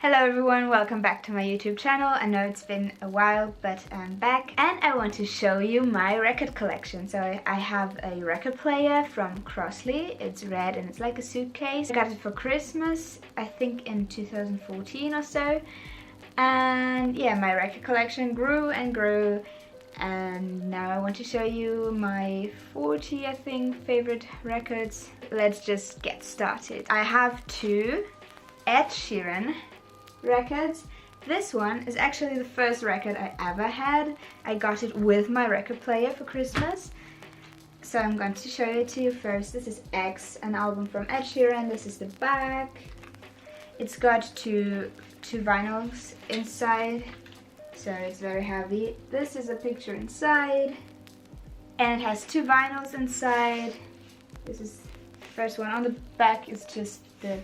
Hello everyone, welcome back to my YouTube channel. I know it's been a while, but I'm back and I want to show you my record collection. So I have a record player from Crossley. It's red and it's like a suitcase. I got it for Christmas, I think in 2014 or so. And yeah, my record collection grew and grew. And now I want to show you my 40, I think, favorite records. Let's just get started. I have two Ed Sheeran records. This one is actually the first record I ever had. I got it with my record player for Christmas. So I'm going to show it to you first. This is X, an album from Ed Sheeran. This is the back. It's got two vinyls inside, so it's very heavy. This is a picture inside, and it has two vinyls inside. This is the first one. On the back is just the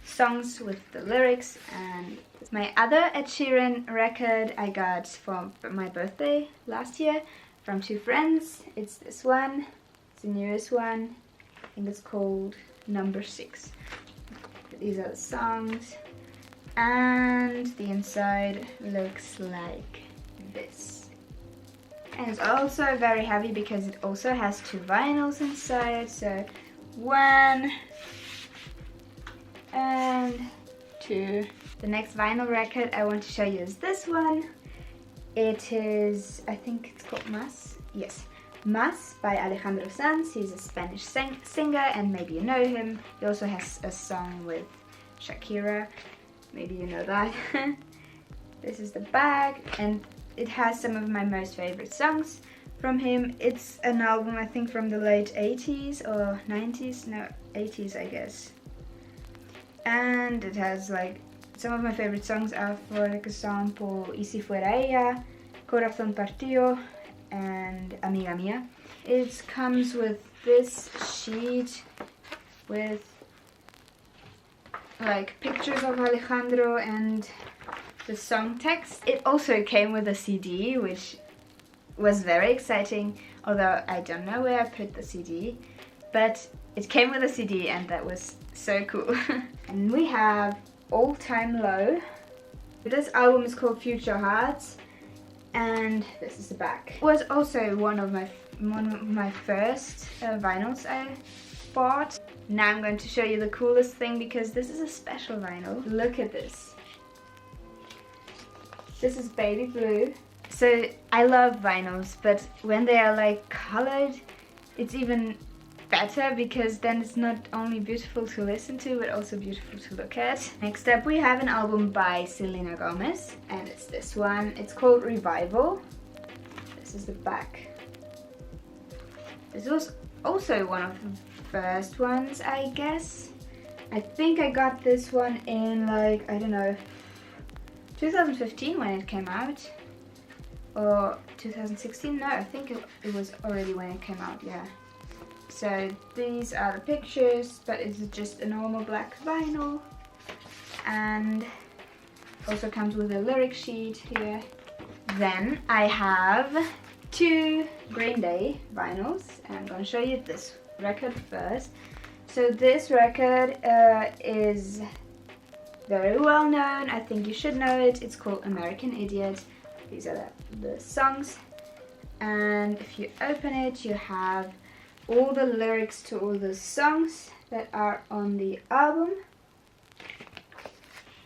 songs with the lyrics, and my other Ed Sheeran record I got for my birthday last year from two friends. It's this one. It's the newest one. I think it's called Number 6. These are the songs, and the inside looks like this. And it's also very heavy because it also has two vinyls inside. So 1 and 2. The next vinyl record I want to show you is this one. It is, I think it's called Mas. Yes, Mas by Alejandro Sanz. He's a Spanish singer, and maybe you know him. He also has a song with Shakira. Maybe you know that. This is the back, and it has some of my most favorite songs from him. It's an album, I think, from the late 80s or 90s. No, 80s, I guess. And it has like some of my favorite songs are, for example, Y si fuera ella, Corazón partido, and Amiga mía. It comes with this sheet with like pictures of Alejandro and the song text. It also came with a CD, which was very exciting, although I don't know where I put the CD, but it came with a CD and that was so cool. And we have All Time Low. This album is called Future Hearts, and this is the back. It was also one of my first vinyls I bought. Now I'm going to show you the coolest thing, because this is a special vinyl. Look at this. This is baby blue. So I love vinyls, but when they are like colored, it's even better, because then it's not only beautiful to listen to but also beautiful to look at. Next up we have an album by Selena Gomez, and it's this one. It's called Revival. This is the back. This was also one of the first ones, I guess. I think I got this one in like, I don't know, 2015 when it came out, or 2016. No, I think it was already when it came out, yeah. So these are the pictures, but it's just a normal black vinyl, and also comes with a lyric sheet here. Then I have two Grande vinyls, and I'm going to show you this record first. So this record is very well known. I think you should know it. It's called American Idiot. These are the songs, and if you open it, you have all the lyrics to all the songs that are on the album.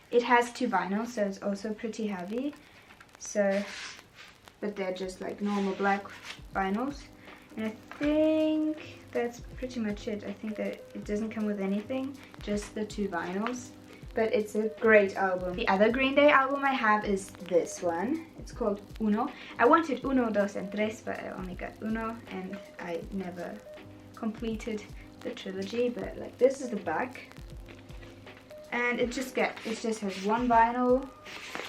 It has two vinyls, so it's also pretty heavy. So, but they're just like normal black vinyls. And I think that's pretty much it. I think that it doesn't come with anything, just the two vinyls. But it's a great album. The other Green Day album I have is this one. It's called Uno. I wanted Uno, Dos, and Tres, but I only got Uno, and I never completed the trilogy. But like, this is the back, and it just has one vinyl.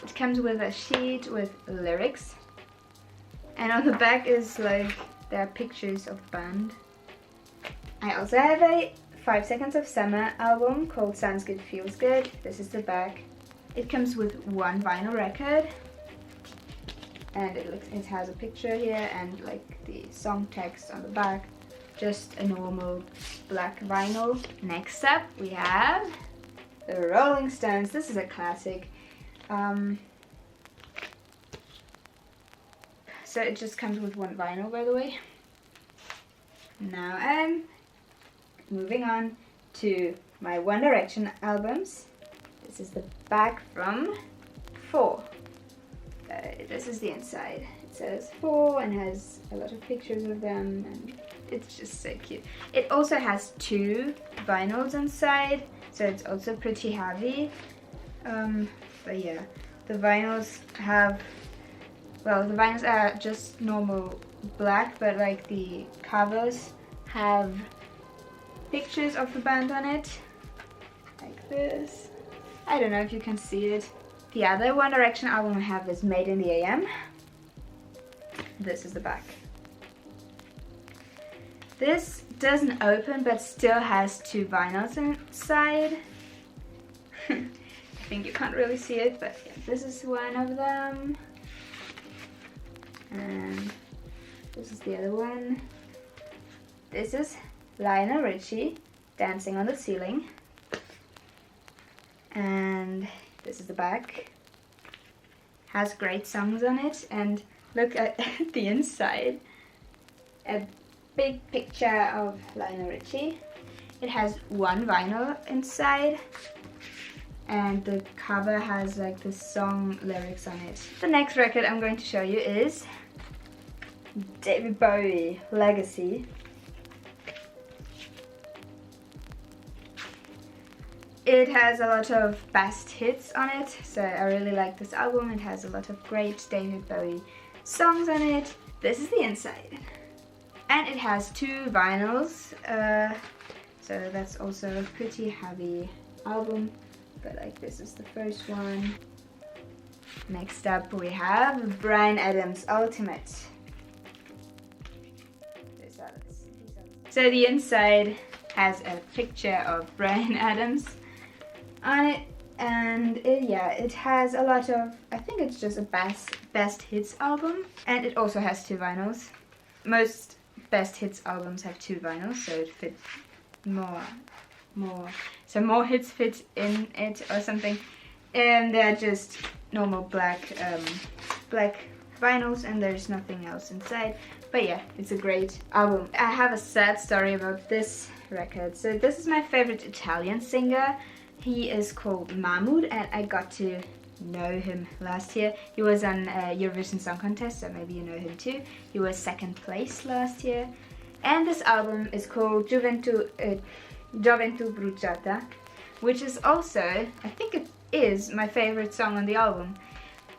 It comes with a sheet with lyrics, and on the back is like, there are pictures of the band. I also have a 5 Seconds of Summer album called Sounds Good Feels Good. This is the back. It comes with one vinyl record, and it has a picture here and like the song text on the back. Just a normal black vinyl. Next up we have the Rolling Stones. This is a classic. So it just comes with one vinyl, by the way. Now I'm moving on to my One Direction albums. This is the back from 4. This is the inside. It says 4 and has a lot of pictures of them, and it's just so cute. It also has 2 vinyls inside, so it's also pretty heavy. But yeah, the vinyls have, well, the vinyls are just normal black, but like the covers have pictures of the band on it, like this. I don't know if you can see it. The other One Direction album I have is Made in the AM. This is the back. This doesn't open but still has 2 vinyls inside. I think you can't really see it, but yeah, this is one of them. And this is the other one. This is Lionel Richie, Dancing on the Ceiling. And this is the back. Has great songs on it, and look at the inside. A big picture of Lionel Richie. It has 1 vinyl inside, and the cover has like the song lyrics on it. The next record I'm going to show you is David Bowie, Legacy. It has a lot of best hits on it, so I really like this album. It has a lot of great David Bowie songs on it. This is the inside. And it has 2 vinyls, so that's also a pretty heavy album, but like this is the first one. Next up we have Bryan Adams Ultimate. So the inside has a picture of Bryan Adams on it, and it has a lot of, I think it's just a best hits album, and it also has 2 vinyls. Most best hits albums have 2 vinyls, so it fits more hits fit in it or something, and they're just normal black vinyls, and there's nothing else inside. But yeah, it's a great album. I have a sad story about this record. So this is my favorite Italian singer. He is called Mahmood, and I got to know him last year. He was on Eurovision Song Contest, so maybe you know him too. He was 2nd place last year. And this album is called Gioventù Bruciata, which is also, I think it is my favorite song on the album.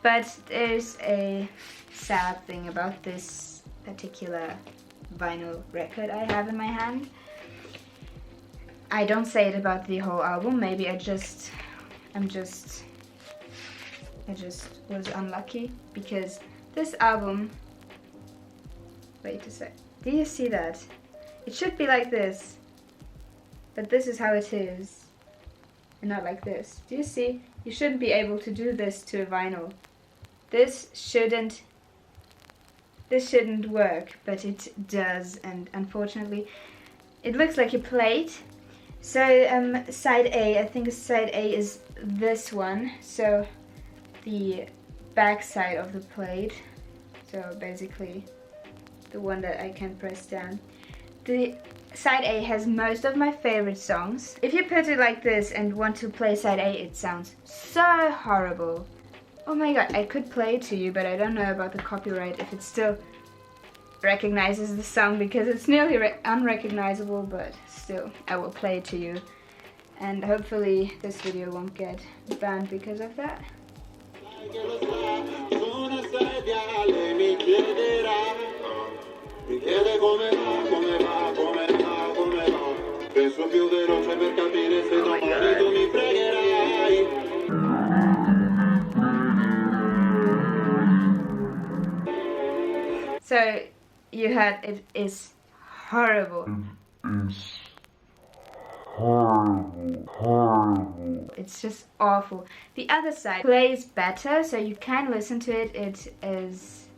But there's a sad thing about this particular vinyl record I have in my hand. I don't say it about the whole album, maybe I just was unlucky, because this album, wait a sec, do you see that? It should be like this, but this is how it is, and not like this. Do you see? You shouldn't be able to do this to a vinyl. This shouldn't work, but it does, and unfortunately it looks like a plate. So side A, I think side A is this one, so the back side of the plate, so basically the one that I can press down. The side A has most of my favorite songs. If you put it like this and want to play side A, it sounds so horrible. Oh my god, I could play it to you, but I don't know about the copyright, if it still recognizes the song, because it's nearly unrecognizable, but still, I will play it to you. And hopefully this video won't get banned because of that. So you heard it is horrible. It's just awful. The other side plays better, so you can listen to it. It is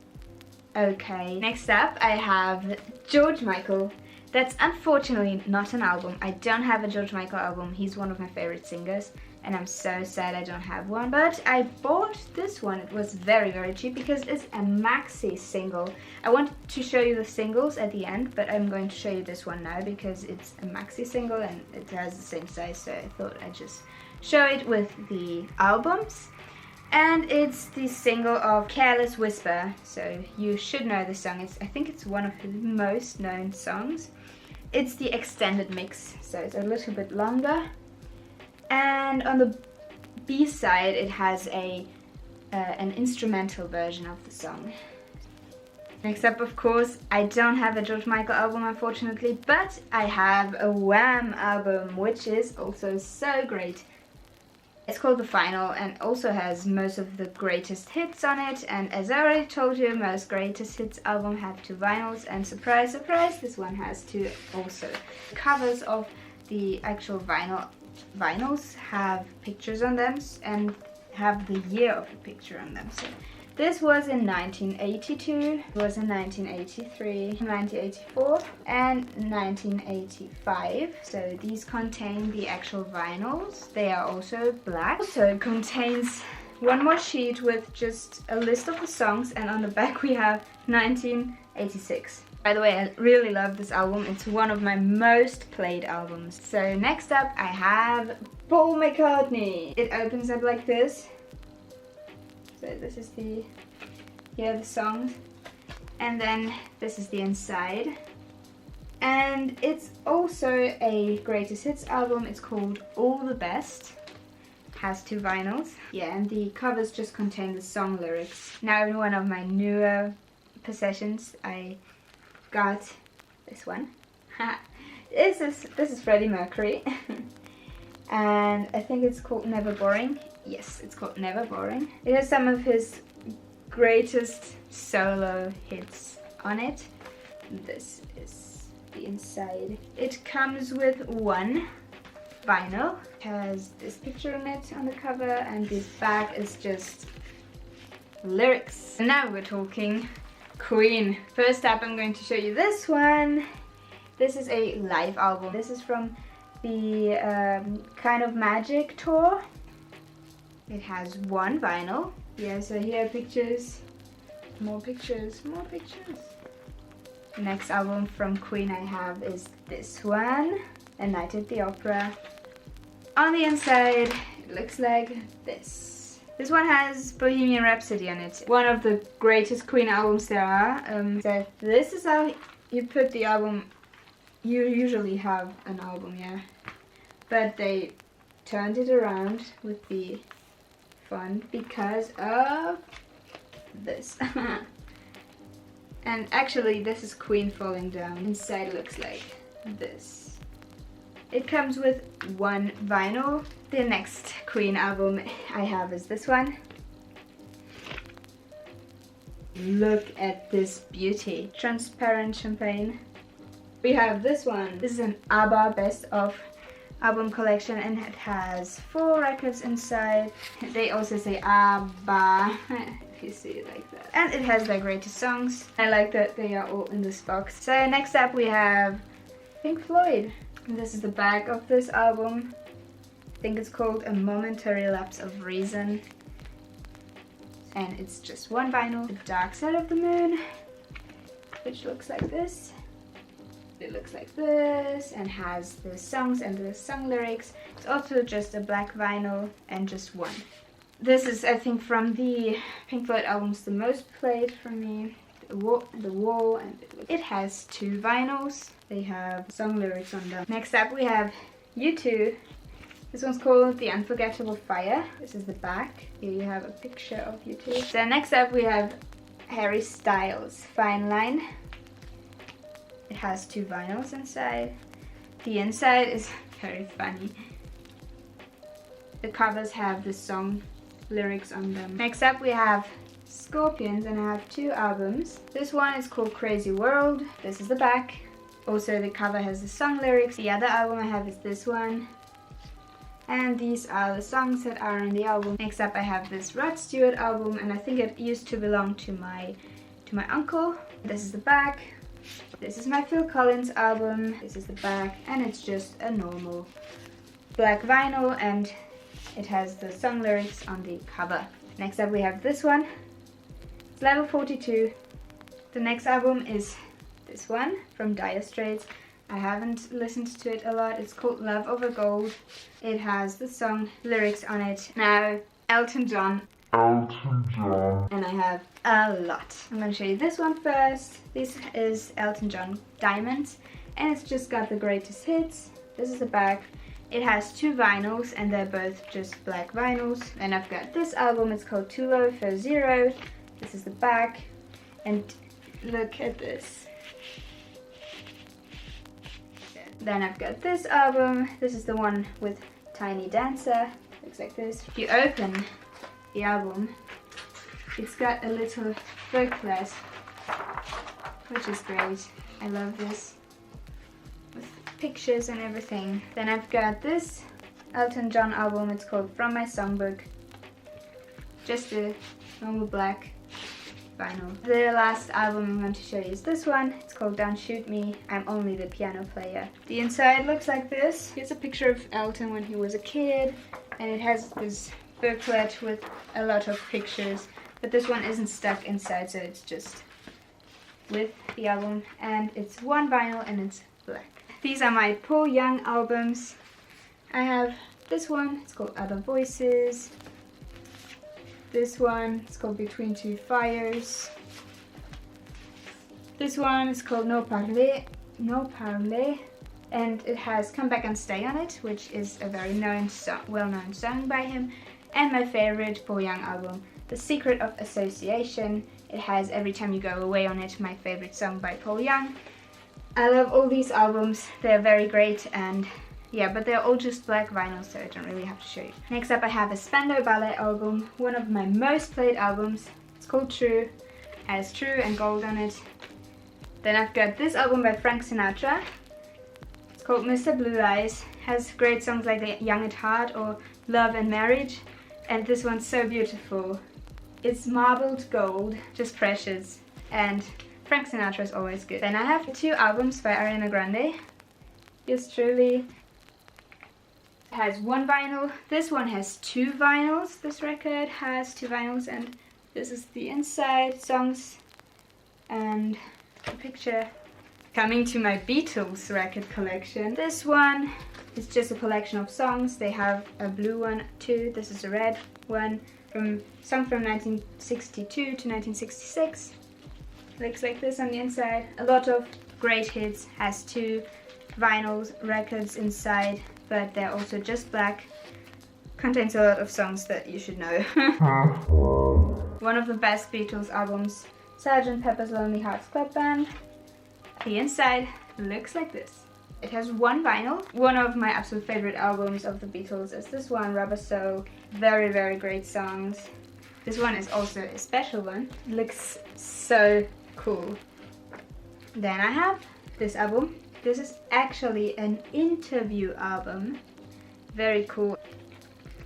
okay. Next up I have George Michael. That's unfortunately not an album. I don't have a George Michael album. He's one of my favorite singers. and I'm so sad I don't have one. But I bought this one. It was very cheap because it's a maxi single. I wanted to show you the singles at the end, but I'm going to show you this one now because it's a maxi single and it has the same size, so I thought I'd just show it with the albums. And it's the single of Careless Whisper, so you should know the song. I think it's one of his most known songs. It's the extended mix, so it's a little bit longer. And on the B side it has an instrumental version of the song. Next up, of course, I don't have a George Michael album unfortunately, but I have a Wham album, which is also so great. It's called The Final and also has most of the greatest hits on it, and as I already told you, most greatest hits album have 2 vinyls, and surprise surprise, this one has 2 also. The covers of the actual vinyls have pictures on them and have the year of the picture on them. So this was in 1982, it was in 1983, 1984 and 1985. So these contain the actual vinyls. They are also black. Also it contains one more sheet with just a list of the songs, and on the back we have 1986. By the way, I really love this album. It's one of my most played albums. So next up I have Paul McCartney. It opens up like this. So this is the songs, and then this is the inside. And it's also a greatest hits album. It's called All the Best. Has 2 vinyls. Yeah, and the covers just contain the song lyrics. Now in one of my newer possessions I got this one. This is Freddie Mercury. And I think it's called Never Boring. Yes, it's called Never Boring. It has some of his greatest solo hits on it. This is the inside. It comes with 1 vinyl. It has this picture on it on the cover, and this back is just lyrics. And now we're talking Queen. First up, I'm going to show you this one. This is a live album. This is from the Kind of Magic tour. It has 1 vinyl. Yeah, so here are pictures, more pictures, more pictures. The next album from Queen I have is this one, A Night at the Opera. On the inside, it looks like this. This one has Bohemian Rhapsody on it. One of the greatest Queen albums there are. So this is how you put the album. You usually have an album, yeah. But they turned it around with the font because of this. And actually this is Queen falling down. Inside looks like this. It comes with 1 vinyl. The next Queen album I have is this one. Look at this beauty. Transparent champagne. We have this one. This is an ABBA best of album collection, and it has 4 records inside. They also say ABBA, if you see it like that. And it has their greatest songs. I like that they are all in this box. So next up we have Pink Floyd. And this is the back of this album. I think it's called A Momentary Lapse of Reason. And it's just 1 vinyl. The Dark Side of the Moon, which looks like this. It looks like this and has the songs and the song lyrics. It's also just a black vinyl and just 1. This is, I think, from the Pink Floyd albums the most played for me. The Wall, and it has 2 vinyls. They have song lyrics on them. Next up we have U2. This one's called The Unforgettable Fire. This is the back. Here you have a picture of U2. So next up we have Harry Styles, Fine Line. It has 2 vinyls inside. The inside is very funny. The covers have the song lyrics on them. Next up we have Scorpions, and I have 2 albums. This one is called Crazy World. This is the back. Also the cover has the song lyrics. The other album I have is this one. And these are the songs that are on the album. Next up I have this Rod Stewart album, and I think it used to belong to my uncle. This is the back. This is my Phil Collins album. This is the back, and it's just a normal black vinyl, and It has the song lyrics on the cover. Next up we have this one. It's level 42. The next album is this one from Dire Straits. I haven't listened to it a lot. It's called Love Over Gold. It has the song lyrics on it. Now, Elton John. And I have a lot. I'm going to show you this one first. This is Elton John Diamonds, and it's just got the greatest hits. This is the back. It has 2 vinyls, and they're both just black vinyls. And I've got this album. It's called Too Low for Zero. This is the back, and look at this. Then I've got this album. This is the one with Tiny Dancer. Looks like this. If you open the album, it's got a little booklet, which is great. I love this, with pictures and everything. Then I've got this Elton John album. It's called From My Songbook. Just a normal black vinyl. The last album I'm going to show you is this one. It's called Don't Shoot Me, I'm Only the Piano Player. The inside looks like this. Here's a picture of Elton when he was a kid, and it has this booklet with a lot of pictures, but this one isn't stuck inside, so it's just with the album, and it's 1 vinyl and it's black. These are my Paul Young albums. I have this one, it's called Other Voices. This one, it's called Between Two Fires. This one is called No Parler, and it has Come Back and Stay on it, which is a very well-known song by him. And my favorite Paul Young album, The Secret of Association. It has Every Time You Go Away on it, my favorite song by Paul Young. I love all these albums, they're very great, and yeah, but they're all just black vinyl, so I don't really have to show you. Next up I have a Spandau Ballet album, one of my most played albums. It's called True. It has True and Gold on it. Then I've got this album by Frank Sinatra. It's called Mr. Blue Eyes. Has great songs like Young at Heart or Love and Marriage. And this one's so beautiful. It's marbled gold, just precious. And Frank Sinatra is always good. Then I have 2 albums by Ariana Grande. Yours truly. It has 1 vinyl. This one has 2 vinyls. This record has 2 vinyls, and this is the inside songs and the picture. Coming to my Beatles record collection. This one is just a collection of songs. They have a blue one too. This is a red one, song from 1962 to 1966. Looks like this on the inside. A lot of great hits. Has 2 vinyls records inside, but they're also just black. Contains a lot of songs that you should know. One of the best Beatles albums, Sgt. Pepper's Lonely Hearts Club Band. The inside looks like this. It has 1 vinyl. One of my absolute favorite albums of the Beatles is this one, Rubber Soul. Very, very great songs. This one is also a special one. It looks so cool. Then I have this album. This is actually an interview album. Very cool.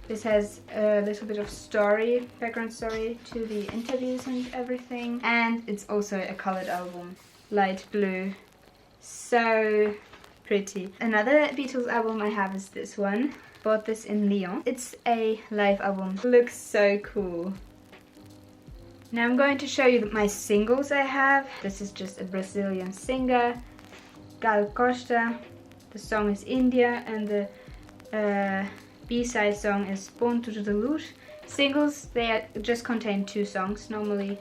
This has a little bit of story, background story to the interviews and everything. And it's also a colored album. Light blue. So pretty. Another Beatles album I have is this one. Bought this in Lyon. It's a live album. Looks so cool. Now I'm going to show you my singles I have. This is just a Brazilian singer, Gal Costa. The song is India, and the B-side song is Ponto de Luz. Singles, just contain 2 songs normally.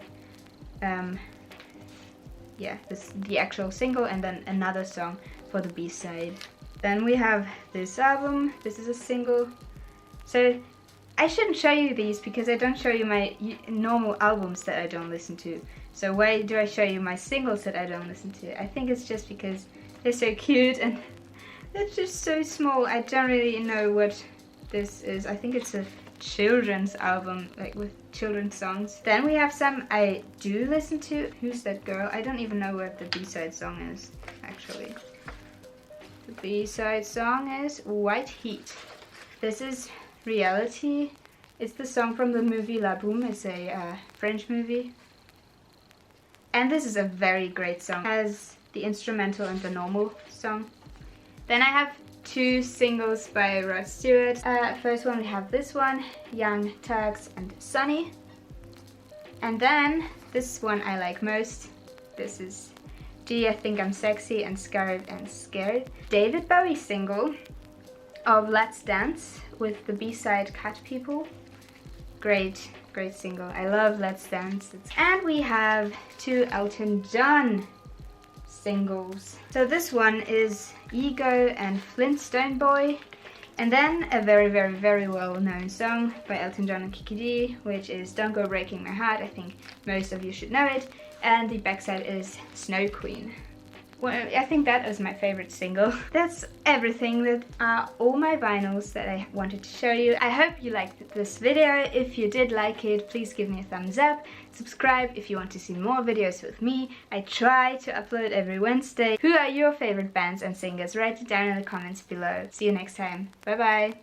Yeah, this is the actual single, and then another song for the B-side. Then we have this album. This is a single. So I shouldn't show you these because I don't show you my normal albums that I don't listen to. So why do I show you my singles that I don't listen to? I think it's just because they're so cute and they're just so small. I don't really know what this is. I think it's a children's album, like with children's songs. Then we have some I do listen to. Who's That Girl? I don't even know what the B-side song is, actually. The B-side song is White Heat. This is Reality. It's the song from the movie La Boum. It's a French movie. And this is a very great song. It has the instrumental and the normal song. Then I have two singles by Rod Stewart. First one we have this one, Young Turks and Sunny. And then this one I like most. This is Gee, I Think I'm Sexy and Scared and Scared. David Bowie single of Let's Dance with the B-side Cat People. Great single. I love Let's Dance. And we have two Elton John singles. So this one is Ego and Flintstone Boy. And then a very well known song by Elton John and Kiki D, which is Don't Go Breaking My Heart. I think most of you should know it. And the backside is Snow Queen. Well, I think that was my favorite single. That's everything. That are all my vinyls that I wanted to show you. I hope you liked this video. If you did like it, please give me a thumbs up. Subscribe if you want to see more videos with me. I try to upload every Wednesday. Who are your favorite bands and singers? Write it down in the comments below. See you next time. Bye bye.